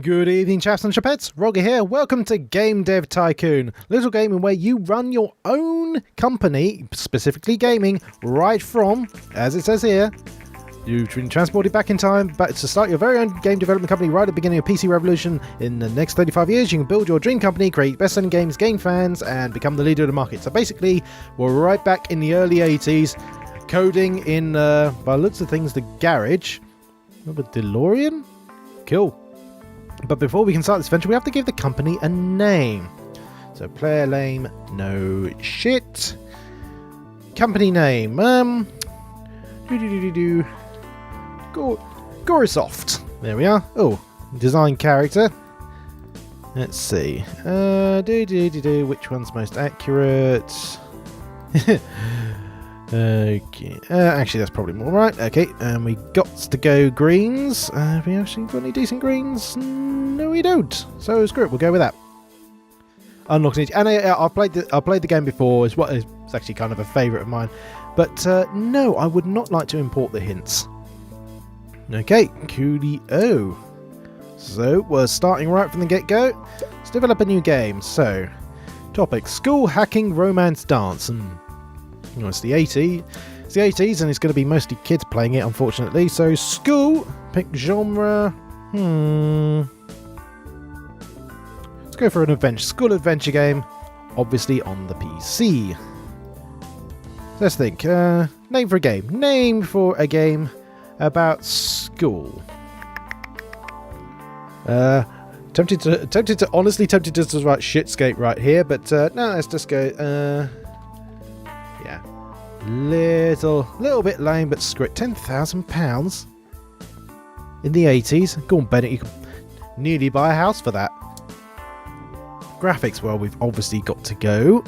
Good evening, chaps and chapettes. Roggor here. Welcome to Game Dev Tycoon, a little game in where you run your own company, specifically gaming, right from, as it says here, you've been transported back in time back to start your very own game development company right at the beginning of PC revolution. In the next 35 years, you can build your dream company, create best-selling games, gain fans, and become the leader of the market. So basically, we're right back in the early 80s, coding in, by the looks of things, the garage of a DeLorean? Cool. But before we can start this venture, we have to give the company a name. So player name, no shit. Company name, Gorisoft. There we are. Oh, design character. Let's see. Which one's most accurate? Okay. Actually, that's probably more right. Okay, and we got to go greens. Have we actually got any decent greens? No, we don't. So screw it. We'll go with that. Unlock each. And I've played the game before. It's actually kind of a favourite of mine. But no, I would not like to import the hints. Okay, coolio. So we're starting right from the get-go. Let's develop a new game. So, topic: school hacking romance dance. You know, it's the 80s. It's the 80s, and it's going to be mostly kids playing it, unfortunately. So, school, pick genre. Let's go for an adventure, school adventure game, obviously on the PC. Let's think. Name for a game. Name for a game about school. Tempted to write Shitscape right here, but no, let's just go. Yeah, little bit lame, but screw it. £10,000 in the 80s. Go on, Bennett, you can nearly buy a house for that. Graphics, well, we've obviously got to go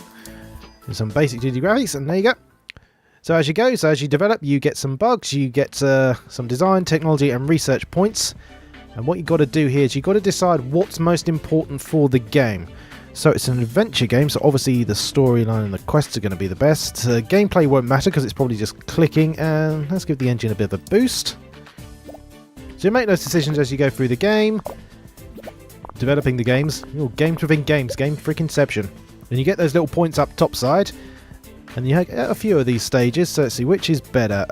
with some basic 2D graphics, and there you go. So as you develop, you get some bugs, you get some design, technology, and research points. And what you've got to do here is you've got to decide what's most important for the game. So it's an adventure game, so obviously the storyline and the quests are going to be the best. Gameplay won't matter because it's probably just clicking, and let's give the engine a bit of a boost. So you make those decisions as you go through the game, developing the games. Games within games, game freakinception. And you get those little points up top side, and you have a few of these stages, so let's see which is better.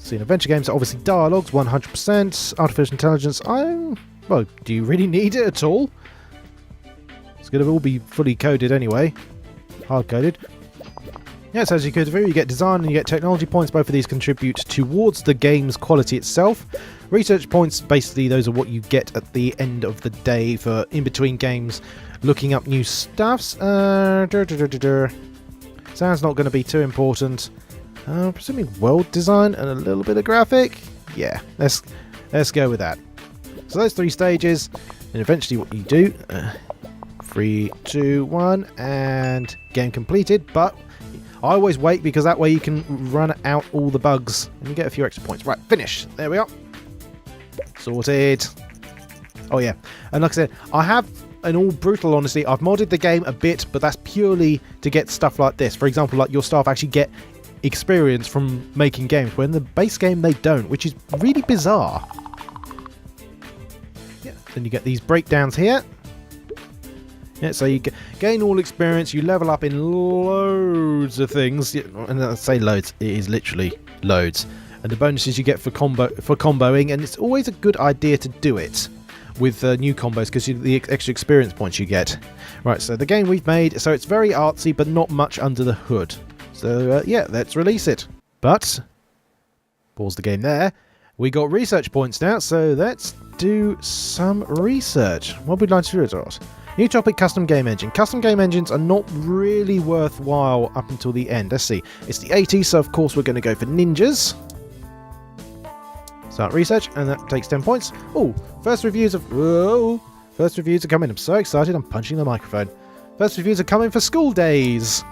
See, in adventure games, obviously dialogues, 100%, artificial intelligence, well, do you really need it at all? It's going to all be fully coded anyway. Hard coded. Yeah, so as you go through, you get design and you get technology points. Both of these contribute towards the game's quality itself. Research points, basically, those are what you get at the end of the day for in between games, looking up new stuffs. Sounds not going to be too important. Presuming world design and a little bit of graphic. Yeah, let's go with that. So those three stages, and eventually what you do. 3, 2, 1, and game completed. But I always wait because that way you can run out all the bugs and you get a few extra points. Right, finish. There we are. Sorted. Oh yeah, and like I said, I have, in all brutal honesty, I've modded the game a bit, but that's purely to get stuff like this. For example, like your staff actually get experience from making games, when in the base game they don't, which is really bizarre. Yeah, then you get these breakdowns here. Yeah, so you gain all experience, you level up in loads of things, and I say loads, it is literally loads. And the bonuses you get for comboing, and it's always a good idea to do it with new combos because the extra experience points you get. Right, so the game we've made, so it's very artsy, but not much under the hood. So yeah, let's release it. But pause the game there. We got research points now, so let's do some research. What would we like to do it? New topic, custom game engine. Custom game engines are not really worthwhile up until the end. Let's see. It's the 80s, so of course we're going to go for ninjas. Start research, and that takes 10 points. Oh, first reviews are coming. I'm so excited, I'm punching the microphone. First reviews are coming for School Days.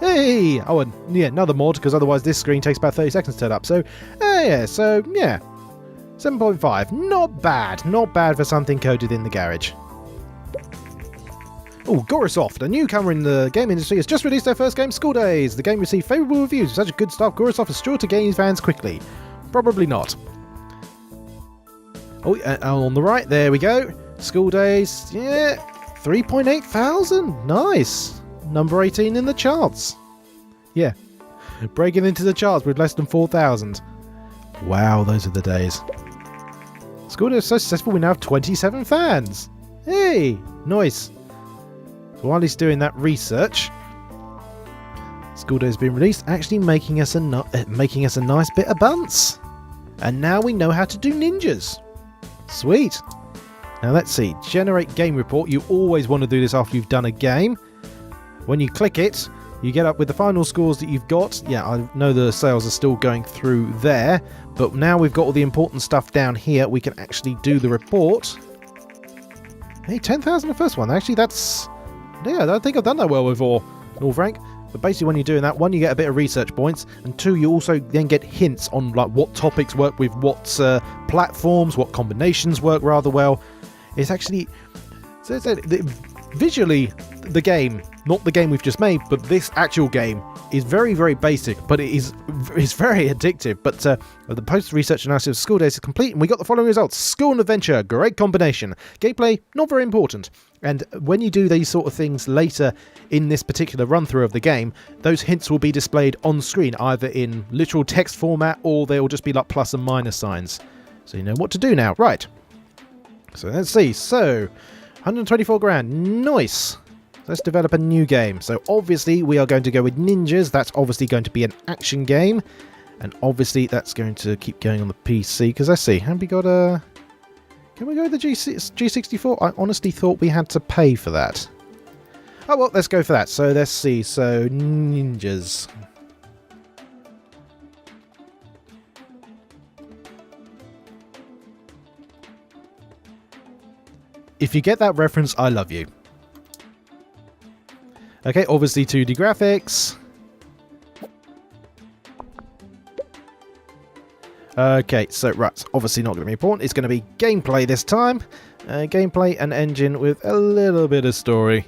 Hey! Oh, and yeah, another mod, because otherwise this screen takes about 30 seconds to turn up. So, yeah, 7.5. Not bad. Not bad for something coded in the garage. Oh, Gorisoft, a newcomer in the game industry, has just released their first game, School Days. The game received favourable reviews. With such good stuff, Gorisoft is sure to gain fans quickly. Probably not. Oh, on the right, there we go. School days, yeah, 3.8 thousand. Nice. Number 18 in the charts. Yeah, breaking into the charts with less than 4,000. Wow, those are the days. School days so successful, we now have 27 fans. Hey, nice. So while he's doing that research, School Day has been released, actually making us a nice bit of bunts. And now we know how to do ninjas. Sweet. Now let's see. Generate game report. You always want to do this after you've done a game. When you click it, you get up with the final scores that you've got. Yeah, I know the sales are still going through there, but now we've got all the important stuff down here. We can actually do the report. Hey, 10,000 the first one. Actually, that's... yeah, I don't think I've done that well before, in all frank. But basically when you're doing that, one, you get a bit of research points, and two, you also then get hints on like what topics work with what platforms, what combinations work rather well. It's actually... so visually, the game, not the game we've just made, but this actual game is very, very basic, but it's very addictive. But the post-research analysis of School Days is complete, and we got the following results. School and adventure, great combination. Gameplay, not very important. And when you do these sort of things later in this particular run-through of the game, those hints will be displayed on screen, either in literal text format, or they'll just be like plus and minus signs. So you know what to do now. Right. So let's see. So, 124 grand. Nice. Let's develop a new game. So obviously we are going to go with ninjas. That's obviously going to be an action game. And obviously that's going to keep going on the PC. Because let's see. Have we got a... can we go with the G64? I honestly thought we had to pay for that. Oh well, let's go for that. So let's see. So ninjas. If you get that reference, I love you. Okay, obviously 2D graphics. Okay, so right, obviously not going to be important. It's going to be gameplay this time. Gameplay and engine with a little bit of story.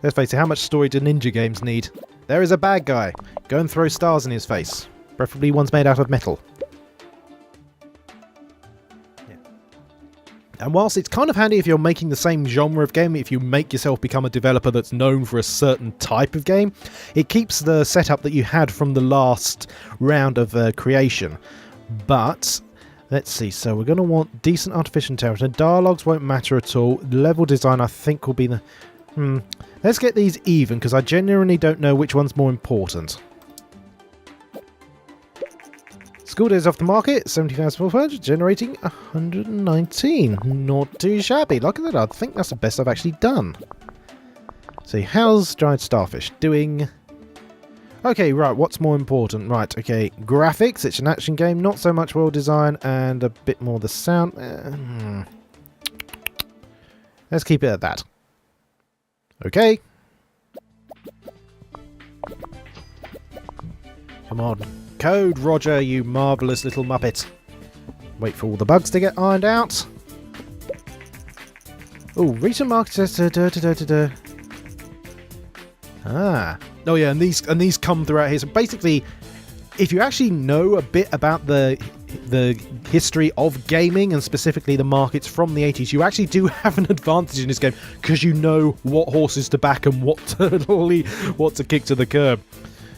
Let's face it, how much story do ninja games need? There is a bad guy. Go and throw stars in his face. Preferably ones made out of metal. And whilst it's kind of handy if you're making the same genre of game, if you make yourself become a developer that's known for a certain type of game, it keeps the setup that you had from the last round of creation. But, let's see, so we're going to want decent artificial intelligence. Dialogues won't matter at all. Level design I think will be the... Let's get these even, because I genuinely don't know which one's more important. School Days off the market, 70,400, generating 119. Not too shabby. Look at that, I think that's the best I've actually done. See, how's Dried Starfish doing? Okay, right, what's more important? Right, okay, graphics, it's an action game, not so much world design, and a bit more the sound. Let's keep it at that. Okay. Come on. Code, Roger, you marvellous little muppet. Wait for all the bugs to get ironed out. Oh, recent market. Ah. Oh yeah, and these come throughout here. So basically, if you actually know a bit about the history of gaming and specifically the markets from the 80s, you actually do have an advantage in this game because you know what horses to back and what to kick to the curb.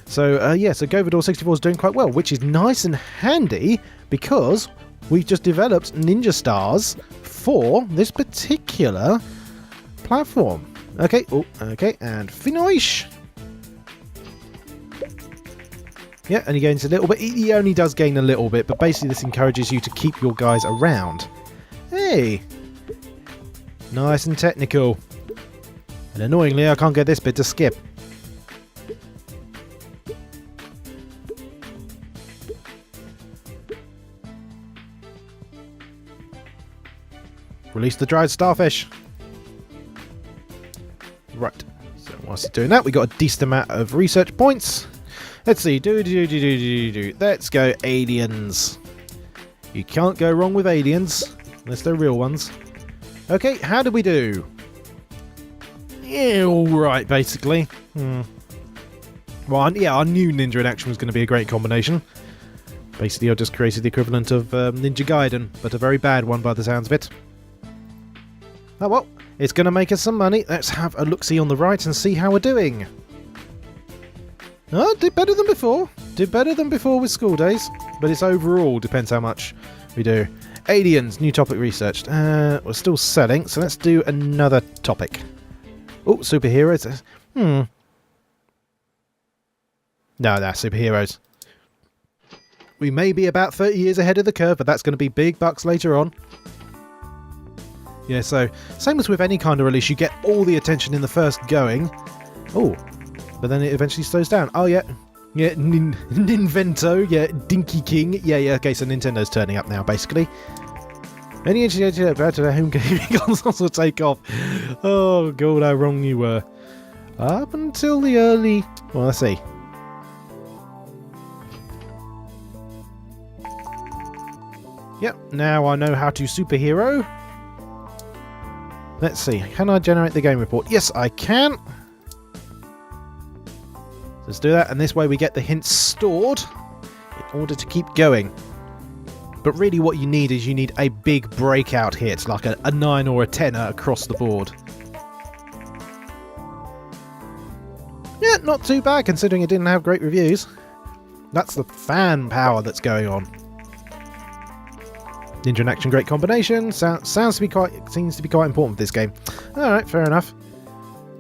So yeah, so Govador 64 is doing quite well, which is nice and handy because we've just developed ninja stars for this particular platform. Okay, oh, okay, and finish. Yeah, and he gains a little bit. He only does gain a little bit, but basically this encourages you to keep your guys around. Hey! Nice and technical. And annoyingly, I can't get this bit to skip. Release the dried starfish. Right. So whilst he's doing that, we got a decent amount of research points. Let's see. Let's go aliens. You can't go wrong with aliens unless they're real ones. Okay, how did we do? Yeah, all right, basically. Well, yeah, I knew Ninja in Action was going to be a great combination. Basically, I just created the equivalent of Ninja Gaiden, but a very bad one by the sounds of it. Oh well, it's going to make us some money. Let's have a look-see on the right and see how we're doing. Oh, did better than before. Did better than before with school days. But it's overall, depends how much we do. Aliens, new topic researched. We're still selling, so let's do another topic. Oh, superheroes. No, superheroes. We may be about 30 years ahead of the curve, but that's going to be big bucks later on. Yeah, so same as with any kind of release, you get all the attention in the first going. Oh, but then it eventually slows down. Oh, yeah. Yeah, Ninvento. Yeah, Dinky King. Yeah, okay, so Nintendo's turning up now, basically. Any engineering about their home gaming consoles will take off. Oh, God, how wrong you were. Up until the early... Well, let's see. Yep, now I know how to superhero. Let's see, can I generate the game report? Yes, I can. Let's do that, and this way we get the hints stored in order to keep going. But really what you need is you need a big breakout hit, like a 9 or a 10 across the board. Yeah, not too bad considering it didn't have great reviews. That's the fan power that's going on. Ninja and action, great combination. Seems to be quite important for this game. Alright, fair enough.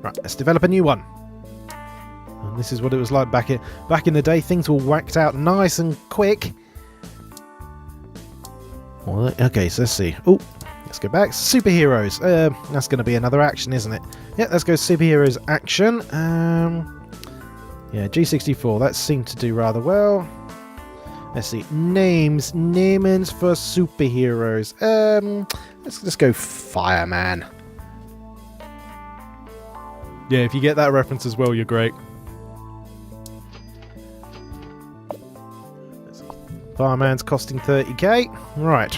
Right, let's develop a new one. And this is what it was like back in the day. Things were whacked out nice and quick. Well, okay, so let's see. Oh, let's go back. Superheroes. That's going to be another action, isn't it? Yeah, let's go superheroes action. Yeah, G64. That seemed to do rather well. Let's see. Namings for superheroes. Let's go Fireman. Yeah, if you get that reference as well, you're great. Fireman's costing 30k. Right.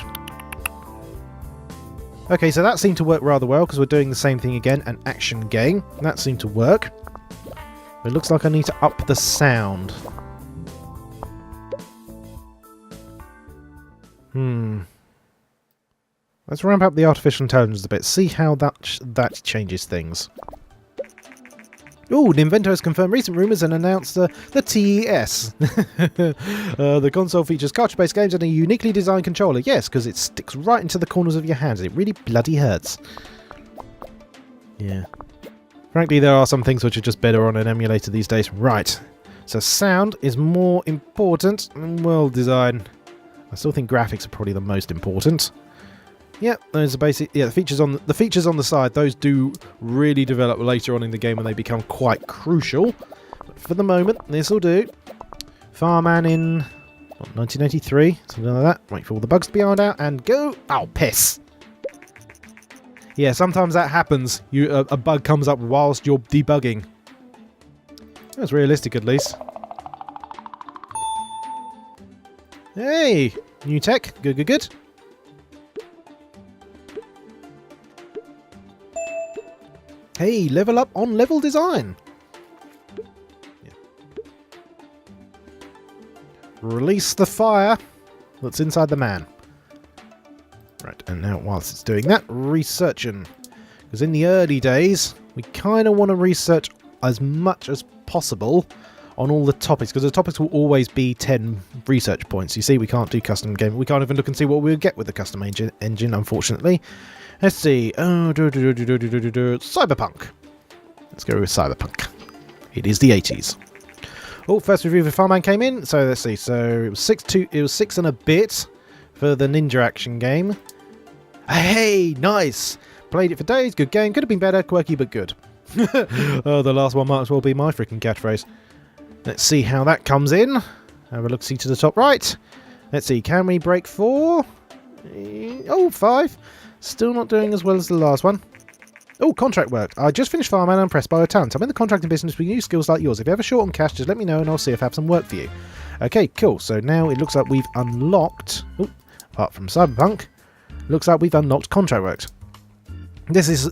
Okay, so that seemed to work rather well because we're doing the same thing again, an action game. That seemed to work. It looks like I need to up the sound. Let's ramp up the artificial intelligence a bit, see how that changes things. Oh, Ninvento has confirmed recent rumours and announced the 80'S. The console features cartridge-based games and a uniquely designed controller. Yes, because it sticks right into the corners of your hands. It really bloody hurts. Yeah. Frankly, there are some things which are just better on an emulator these days. Right. So sound is more important than world design. I still think graphics are probably the most important. Yeah, those are basic. Yeah, the features on the side, those do really develop later on in the game and they become quite crucial. But for the moment, this will do. Fireman in 1983, something like that. Wait for all the bugs to be ironed out and go. Oh, piss! Yeah, sometimes that happens. A bug comes up whilst you're debugging. That's realistic, at least. Hey, new tech. Good. Hey, level up on level design. Yeah. Release the fire that's inside the man. Right, and now whilst it's doing that, researching. Because in the early days, we kind of want to research as much as possible on all the topics, because the topics will always be 10 research points. You see, we can't do custom game. We can't even look and see what we'll get with the custom engine, unfortunately. Let's see. Oh, Cyberpunk. Let's go with Cyberpunk. It is the 80s. Oh, first review for Fireman came in. So let's see. So it was 6 and a bit for the ninja action game. Hey, nice. Played it for days. Good game. Could have been better. Quirky, but good. Oh, the last one might as well be my freaking catchphrase. Let's see how that comes in. Have a look-see to the top right. Let's see. Can we break 4? Oh, 5. Still not doing as well as the last one. Oh, contract work. I just finished Fireman and I'm impressed by your talent. I'm in the contracting business with new skills like yours. If you're ever short on cash, just let me know and I'll see if I have some work for you. Okay, cool. So now it looks like we've unlocked... Oh, apart from Cyberpunk, looks like we've unlocked contract work. This is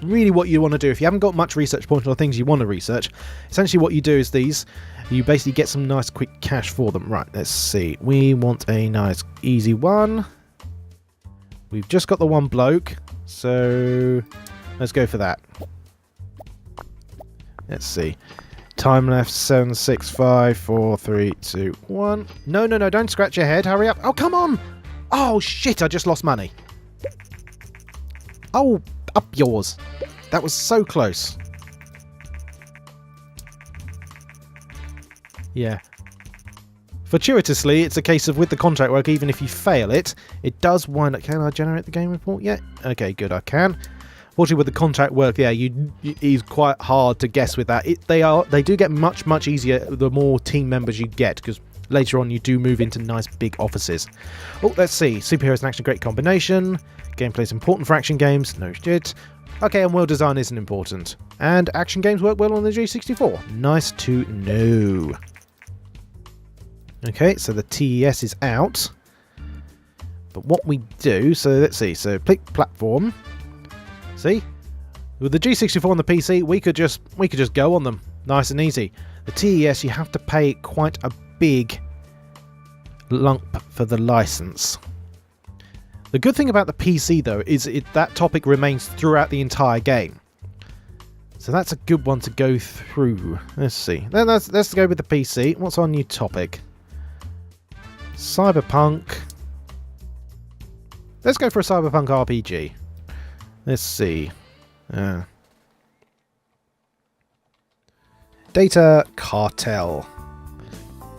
really what you want to do. If you haven't got much research points or things you want to research, essentially what you do is you basically get some nice quick cash for them. Right, let's see. We want a nice easy one. We've just got the one bloke, so let's go for that. Let's see. Time left 7, 6, 5, 4, 3, 2, 1. No, no, no, don't scratch your head. Hurry up. Oh, come on. Oh, shit, I just lost money. Oh, up yours. That was so close. Yeah. Fortuitously, it's a case of with the contract work, even if you fail it, it does wind up... Can I generate the game report yet? Okay, good, I can. Fortunately, with the contract work, yeah, it is quite hard to guess with that. They do get much, much easier the more team members you get, because later on you do move into nice big offices. Oh, let's see. Superheroes and action, great combination. Gameplay is important for action games. No shit. Okay, and world design isn't important. And action games work well on the G64. Nice to know. Okay, so the TES is out. But what we do, so let's see. So pick platform. See? With the G64 and the PC, we could just go on them. Nice and easy. The TES, you have to pay quite a big lump for the license. The good thing about the PC, though, is that topic remains throughout the entire game. So that's a good one to go through. Let's see. Then let's go with the PC. What's our new topic? Cyberpunk. Let's go for a Cyberpunk RPG. Let's see. Data Cartel.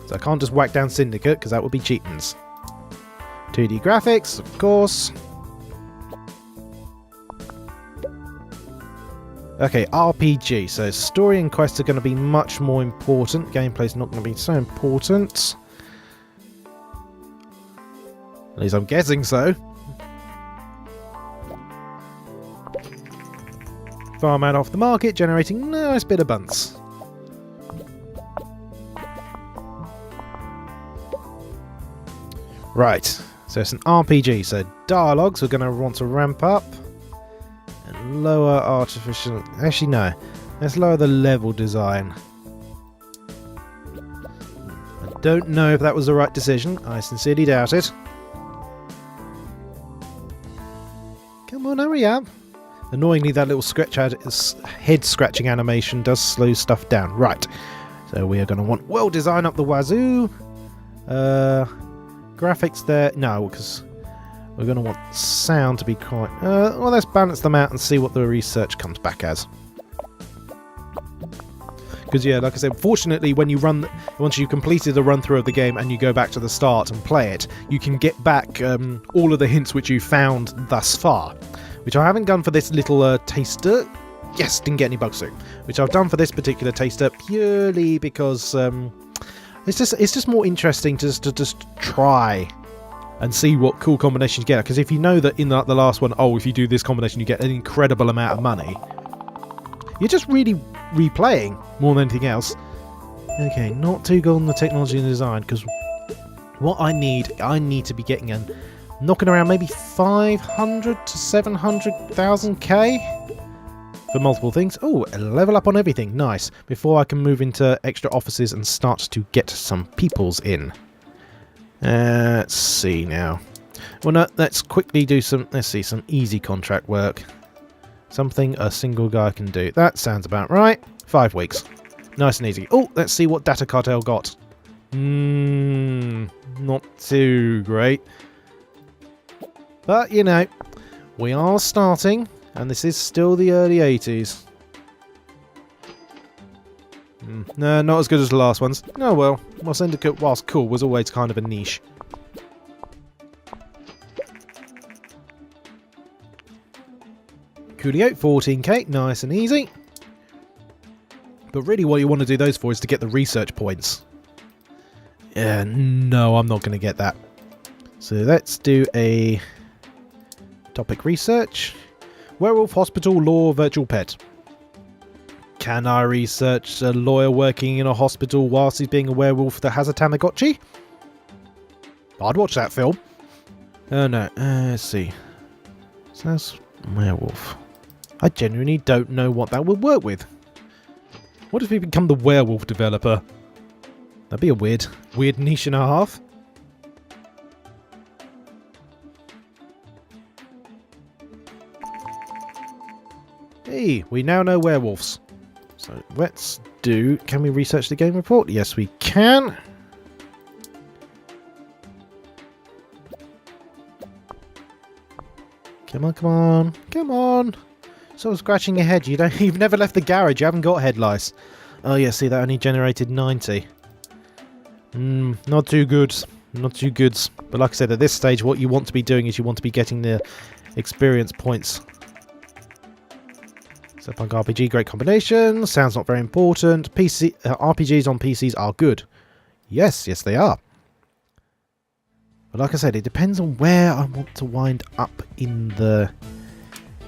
So I can't just whack down Syndicate, because that would be cheatins. 2D graphics, of course. Okay, RPG. So story and quests are going to be much more important. Gameplay's not going to be so important. At least I'm guessing so. Farmland off the market, generating a nice bit of bunts. Right, so it's an RPG, so dialogues we're going to want to ramp up. And lower artificial... Actually, no. Let's lower the level design. I don't know if that was the right decision. I sincerely doubt it. Come on, hurry up. Annoyingly, that little head scratching animation does slow stuff down. Right, so we are going to want world design up the wazoo. Graphics there, no, because we're going to want sound to be quite... well, let's balance them out and see what the research comes back as. Because, yeah, like I said, fortunately, when you once you've completed the run-through of the game and you go back to the start and play it, you can get back all of the hints which you found thus far. Which I haven't done for this little taster. Yes, didn't get any bugs through. Which I've done for this particular taster purely because it's just more interesting to just try and see what cool combinations you get. Because if you know that in the last one, oh, if you do this combination, you get an incredible amount of money. You're just really replaying more than anything else. Okay, not too good on the technology and design because what I need to be getting an knocking around maybe 500 to 700,000 K for multiple things. Oh, a level up on everything. Nice. Before I can move into extra offices and start to get some peoples in. Let's see now. Well, no, let's quickly do some easy contract work. Something a single guy can do. That sounds about right. 5 weeks. Nice and easy. Oh, let's see what Data Cartel got. Not too great. But, you know, we are starting, and this is still the early 80s. No, not as good as the last ones. Oh well, Syndicate, whilst cool, was always kind of a niche. Coolio, 14k, nice and easy. But really what you want to do those for is to get the research points. No, I'm not going to get that. So let's do a... topic research. Werewolf Hospital Law Virtual Pet. Can I research a lawyer working in a hospital whilst he's being a werewolf that has a Tamagotchi? I'd watch that film. Oh no, let's see. So that's werewolf. I genuinely don't know what that would work with. What if we become the werewolf developer? That'd be a weird niche and a half. Hey, we now know werewolves. So let's do... Can we research the game report? Yes, we can. Come on, come on, come on. Sort of scratching your head. You've never left the garage. You haven't got head lice. Oh yeah, see, that only generated 90. Not too good. Not too good. But like I said, at this stage, what you want to be doing is you want to be getting the experience points. Cyberpunk RPG, great combination. Sounds not very important. RPGs on PCs are good. Yes, yes they are. But like I said, it depends on where I want to wind up in the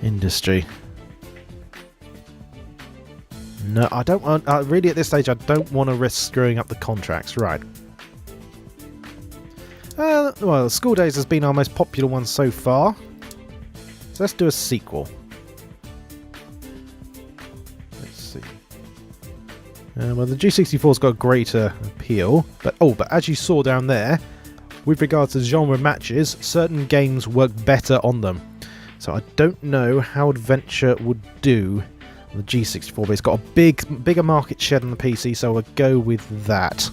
industry. No, I don't want... really, at this stage, I don't want to risk screwing up the contracts. Right. Well, School Days has been our most popular one so far. So let's do a sequel. Let's see. Well, the G64's got a greater appeal. But as you saw down there, with regards to genre matches, certain games work better on them. So I don't know how Adventure would do on the G64, but it's got a bigger market share than the PC, so I'll go with that.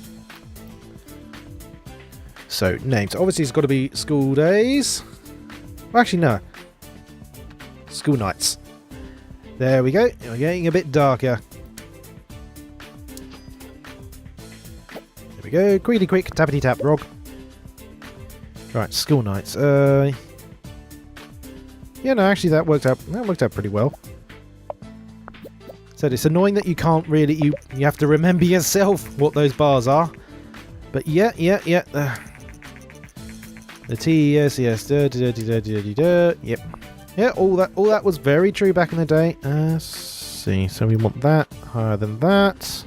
So, names. Obviously, it's got to be School Days. Well, actually, no. School Nights. There we go. We're getting a bit darker. There we go. Quickly quick, tappity tap, Rog. Right, School Nights. Yeah, no, actually that worked out pretty well. So it's annoying that you can't really you have to remember yourself what those bars are. But yeah. The T, yes, yep. Yeah, all that was very true back in the day. Let's see. So we want that higher than that.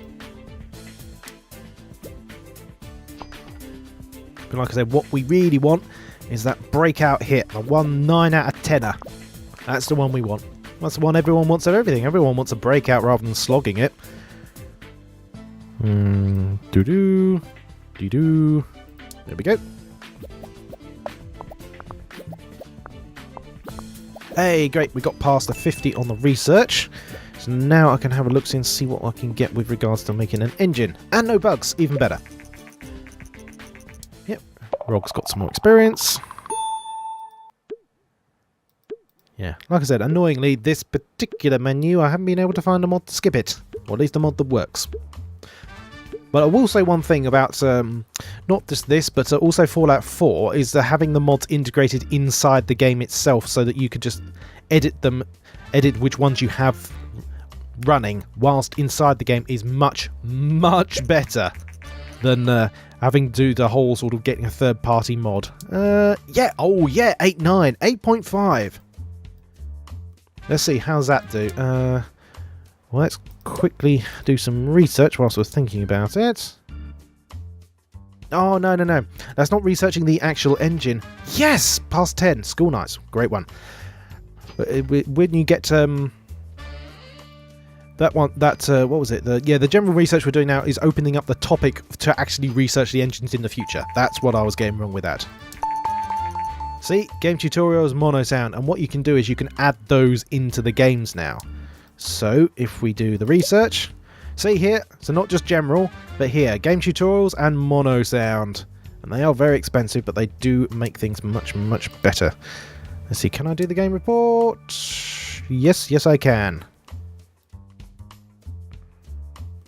But like I said, what we really want is that breakout hit, the 9 out of 10er. That's the one we want. That's the one everyone wants at everything. Everyone wants a breakout rather than slogging it. Doo-doo. Doo-doo. There we go. Hey, great. We got past the 50 on the research. So now I can have a look and see what I can get with regards to making an engine. And no bugs. Even better. Yep. Rogg's got some more experience. Yeah, like I said, annoyingly, this particular menu, I haven't been able to find a mod to skip it. Or at least a mod that works. But I will say one thing about, not just this, but also Fallout 4, is having the mods integrated inside the game itself so that you could just edit which ones you have running whilst inside the game is much, much better than having to do the whole sort of getting a third-party mod. Yeah, oh yeah, 8.9, 8.5. Let's see, how's that do? Well, let's quickly do some research whilst I was thinking about it. Oh, no. That's not researching the actual engine. Yes! Past 10. School Nights. Great one. When you get... what was it? The general research we're doing now is opening up the topic to actually research the engines in the future. That's what I was getting wrong with that. See, game tutorials, mono sound, and what you can do is you can add those into the games now. So, if we do the research, see here, so not just general, but here, game tutorials and mono sound. And they are very expensive, but they do make things much, much better. Let's see, can I do the game report? Yes I can.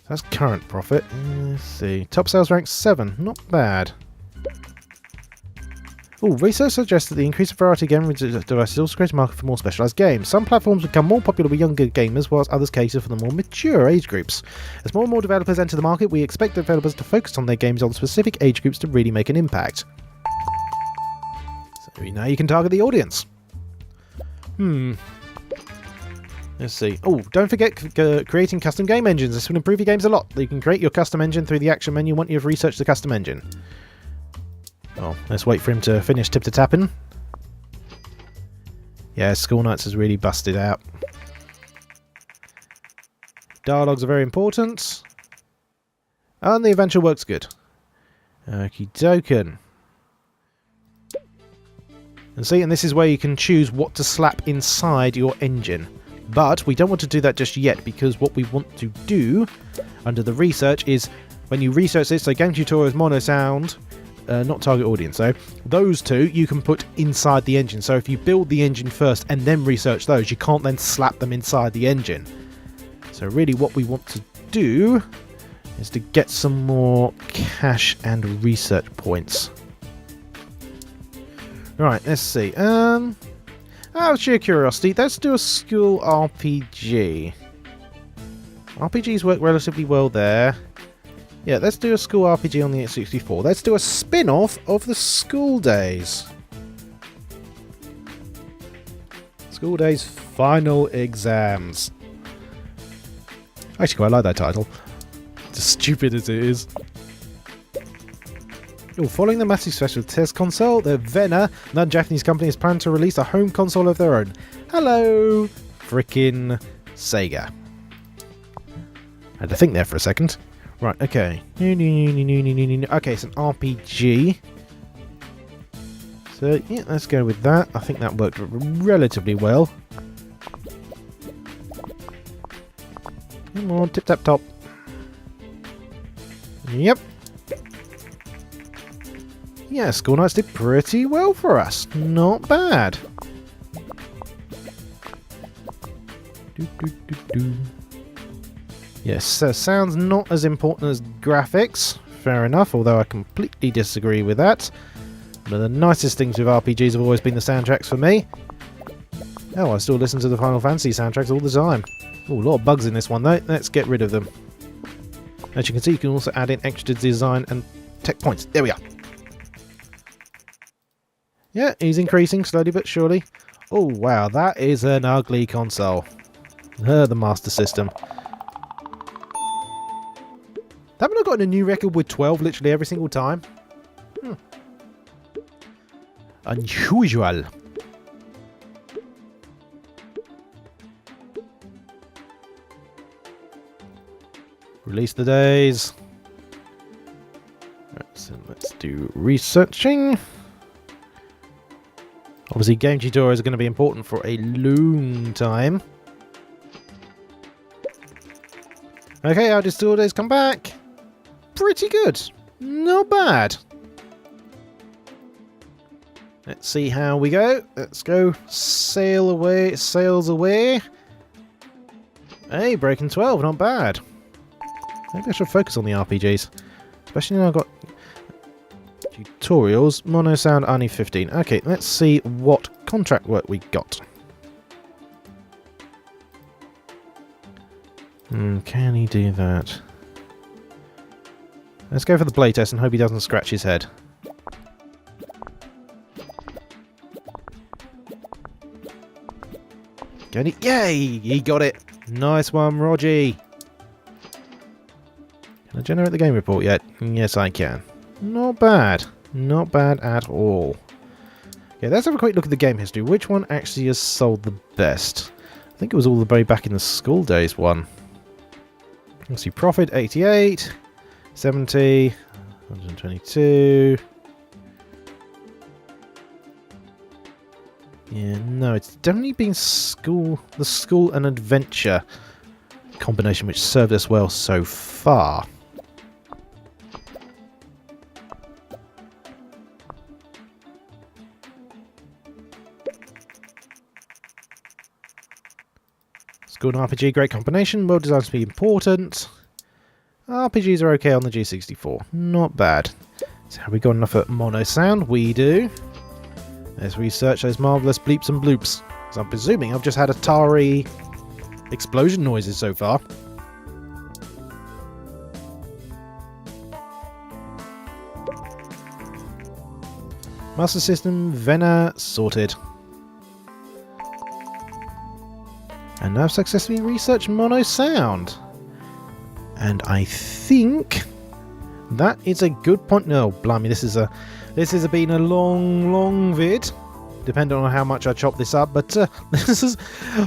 That's current profit. Let's see, top sales rank 7, not bad. Oh, research suggests that the increased variety of game devices also creates a market for more specialised games. Some platforms become more popular with younger gamers, whilst others cater for the more mature age groups. As more and more developers enter the market, we expect developers to focus on their games on specific age groups to really make an impact. So now you can target the audience. Let's see. Oh, don't forget creating custom game engines. This will improve your games a lot. You can create your custom engine through the action menu once you've researched the custom engine. Oh, let's wait for him to finish tip-to-tapping. Yeah, School Nights has really busted out. Dialogues are very important. And the adventure works good. Okie doken. And see, and this is where you can choose what to slap inside your engine. But we don't want to do that just yet, because what we want to do under the research is when you research this, so game tutorials, mono sound, not target audience, so those two you can put inside the engine. So if you build the engine first and then research those, you can't then slap them inside the engine. So really what we want to do is to get some more cash and research points. Right, let's see. Out of sheer curiosity, let's do a school RPG. RPGs work relatively well there. Yeah, let's do a school RPG on the 64. Let's do a spin-off of the school days. School days final exams. I actually quite like that title. As stupid as it is. Oh, following the massive special test console, the Vena, another Japanese company, has planned to release a home console of their own. Hello, frickin' Sega. I had to think there for a second. Right, okay. Okay, it's an RPG. So, yeah, let's go with that. I think that worked relatively well. Come on, tip-tap-top. Yep. Yeah, School Nights did pretty well for us. Not bad. Yes, sounds not as important as graphics. Fair enough, although I completely disagree with that. One of the nicest things with RPGs have always been the soundtracks for me. Oh, I still listen to the Final Fantasy soundtracks all the time. Oh, a lot of bugs in this one though. Let's get rid of them. As you can see, you can also add in extra design and tech points. There we are. Yeah, he's increasing slowly but surely. Oh wow, that is an ugly console. The Master System. Haven't I gotten a new record with 12 literally every single time? Unusual. Release the days. Right, so let's do researching. Obviously, game tutorials are going to be important for a long time. Okay, how did School Days come back? Pretty good. Not bad. Let's see how we go. Let's go. Sail away. Sails away. Hey, breaking 12. Not bad. Maybe I should focus on the RPGs. Especially now I've got tutorials. Mono sound only 15. Okay, let's see what contract work we got. Can he do that? Let's go for the playtest and hope he doesn't scratch his head. Yay! He got it! Nice one, Rogie! Can I generate the game report yet? Yes, I can. Not bad. Not bad at all. Okay, let's have a quick look at the game history. Which one actually has sold the best? I think it was all the way back in the School Days one. Let's see, profit 88, 70, 122. Yeah, no, it's definitely been the school and adventure combination which served us well so far. School and RPG, great combination, well designed to be important. RPGs are okay on the G64, not bad. So have we got enough at mono sound? We do. Let's research those marvellous bleeps and bloops. Because I'm presuming I've just had Atari explosion noises so far. Master System, Vena, sorted. And now I've successfully researched mono sound. And I think that is a good point. No, blimey, this has been a long vid. depending on how much I chop this up. But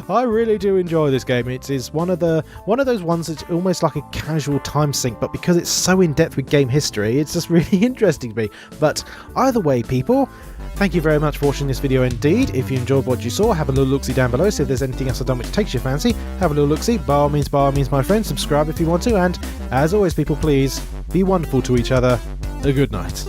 I really do enjoy this game. It is one of those ones that's almost like a casual time sink, but because it's so in depth with game history, it's just really interesting to me. But either way, people, thank you very much for watching this video indeed. If you enjoyed what you saw, have a little look-see down below. See if there's anything else I've done which takes your fancy. Have a little look-see. By all means, my friend, subscribe if you want to. And as always, people, please be wonderful to each other. A good night.